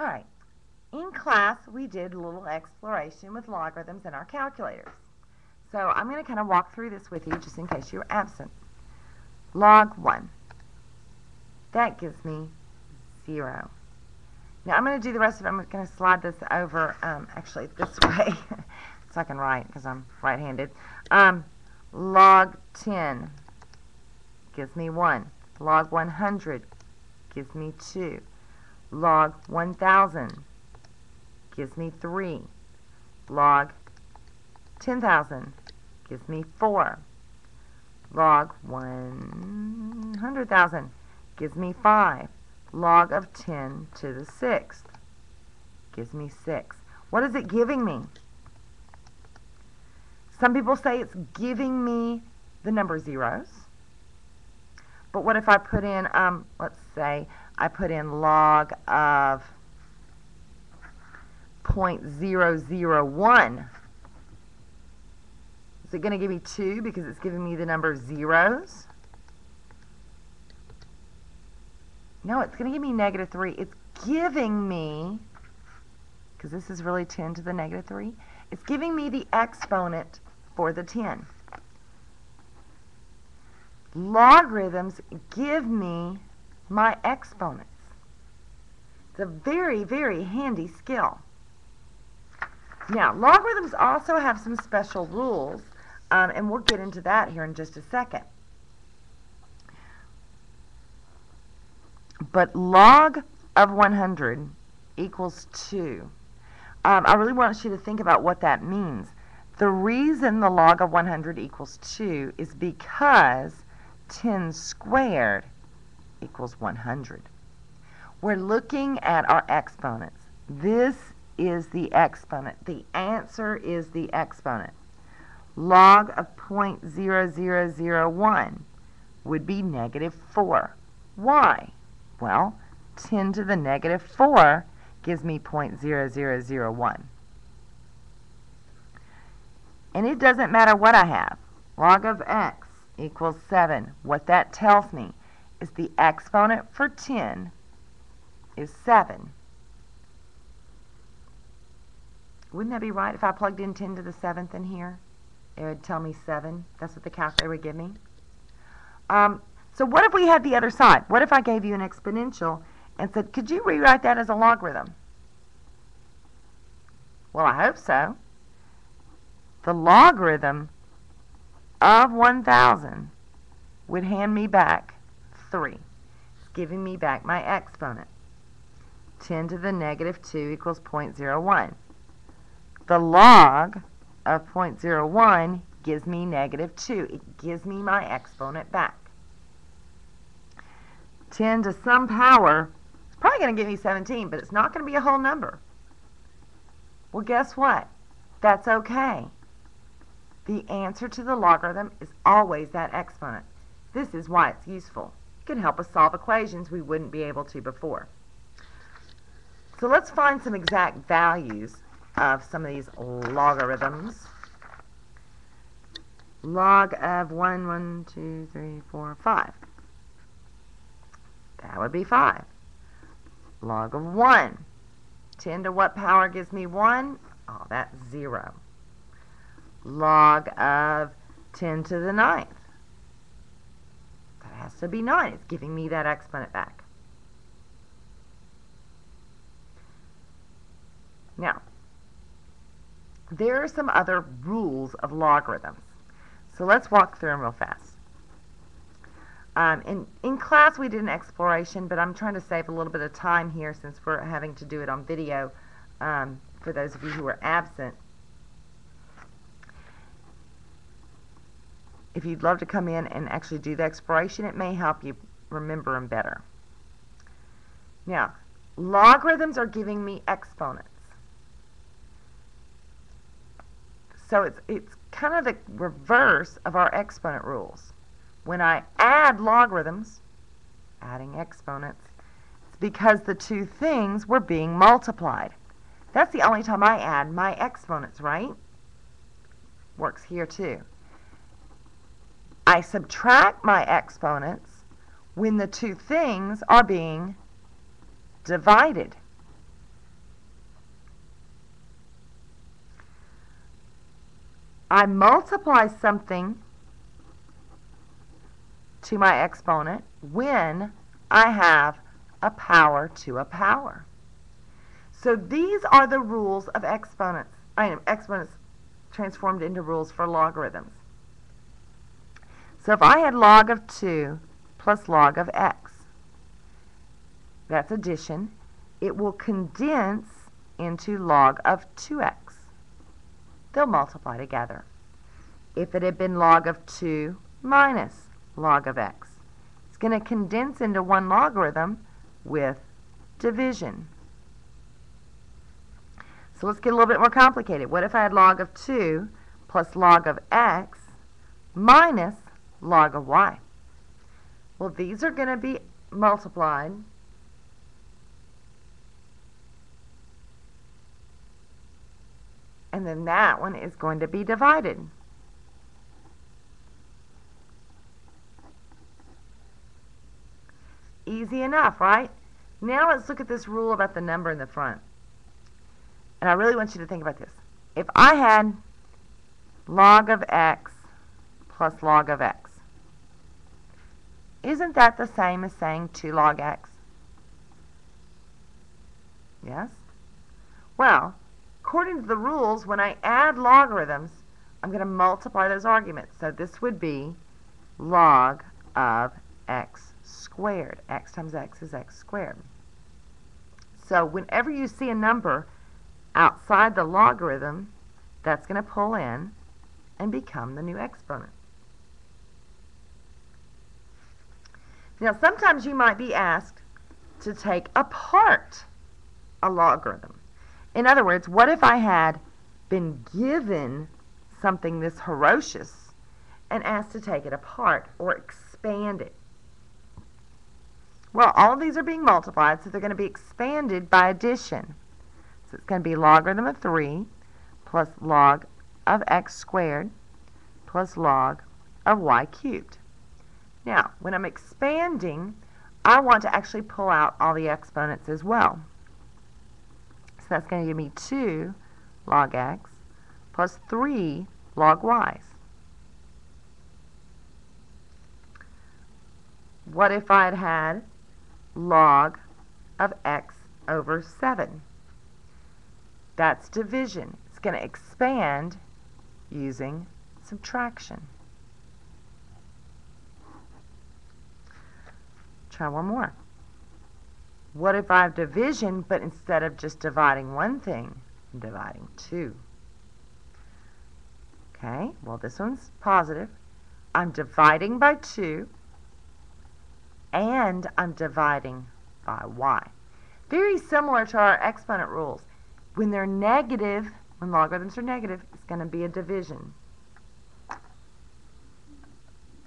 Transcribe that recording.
All right, in class we did a little exploration with logarithms in our calculators. So I'm going to kind of walk through this with you just in case you were absent. Log 1. That gives me 0. Now I'm going to do the rest of it. I'm going to slide this over actually this way so I can write because I'm right-handed. Log 10 gives me 1. Log 100 gives me 2. Log 1000 gives me 3. Log 10,000 gives me 4. Log 100,000 gives me 5. Log of 10 to the 6th gives me 6. What is it giving me? Some people say it's giving me the number zeros. But what if I put in, let's say, I put in log of 0.001. Is it going to give me 2 because it's giving me the number zeros? No, it's going to give me -3. It's giving me, because this is really 10 to the -3, it's giving me the exponent for the 10. Logarithms give me my exponents. It's a very, very handy skill. Now, logarithms also have some special rules, and we'll get into that here in just a second. But log of 100 equals 2. I really want you to think about what that means. The reason the log of 100 equals 2 is because 10 squared equals 100. We're looking at our exponents. This is the exponent. The answer is the exponent. Log of 0.0001 would be -4. Why? Well, 10 to the -4 gives me 0.0001. And it doesn't matter what I have. Log of x equals 7. What that tells me is the exponent for 10 is 7. Wouldn't that be right if I plugged in 10 to the 7th in here? It would tell me 7. That's what the calculator would give me. So what if we had the other side? What if I gave you an exponential and said, could you rewrite that as a logarithm? Well, I hope so. The logarithm of 1,000 would hand me back 3. It's giving me back my exponent. 10 to the -2 equals 0.01. The log of 0.01 gives me -2. It gives me my exponent back. 10 to some power is probably going to give me 17, but it's not going to be a whole number. Well, guess what? That's okay. The answer to the logarithm is always that exponent. This is why it's useful. It can help us solve equations we wouldn't be able to before. So let's find some exact values of some of these logarithms. Log of 1, 1, 2, 3, 4, 5. That would be 5. Log of 1. 10 to what power gives me 1? Oh, that's 0. Log of 10 to the 9th. That has to be 9. It's giving me that exponent back. Now, there are some other rules of logarithms. So let's walk through them real fast. In class we did an exploration, but I'm trying to save a little bit of time here since we're having to do it on video for those of you who are absent. If you'd love to come in and actually do the exploration, it may help you remember them better. Now, logarithms are giving me exponents. So it's kind of the reverse of our exponent rules. When I add logarithms, adding exponents, it's because the two things were being multiplied. That's the only time I add my exponents, right? Works here too. I subtract my exponents when the two things are being divided. I multiply something to my exponent when I have a power to a power. So these are the rules of exponents. Exponents transformed into rules for logarithms. So if I had log of 2 plus log of x, that's addition, it will condense into log of 2x. They'll multiply together. If it had been log of 2 minus log of x, it's going to condense into one logarithm with division. So let's get a little bit more complicated. What if I had log of 2 plus log of x minus log of y? Well, these are going to be multiplied and then that one is going to be divided. Easy enough, right? Now let's look at this rule about the number in the front. And I really want you to think about this. If I had log of x plus log of x, isn't that the same as saying 2 log x? Yes? Well, according to the rules, when I add logarithms, I'm going to multiply those arguments. So this would be log of x squared. X times x is x squared. So whenever you see a number outside the logarithm, that's going to pull in and become the new exponent. Now, sometimes you might be asked to take apart a logarithm. In other words, what if I had been given something this ferocious and asked to take it apart or expand it? Well, all of these are being multiplied, so they're going to be expanded by addition. So it's going to be logarithm of 3 plus log of x squared plus log of y cubed. Now, when I'm expanding, I want to actually pull out all the exponents as well. So that's going to give me 2 log x plus 3 log y's. What if I had log of x over 7? That's division. It's going to expand using subtraction. Try one more. What if I have division, but instead of just dividing one thing, I'm dividing 2? Okay, well this one's positive. I'm dividing by 2, and I'm dividing by y. Very similar to our exponent rules. When they're negative, when logarithms are negative, it's going to be a division.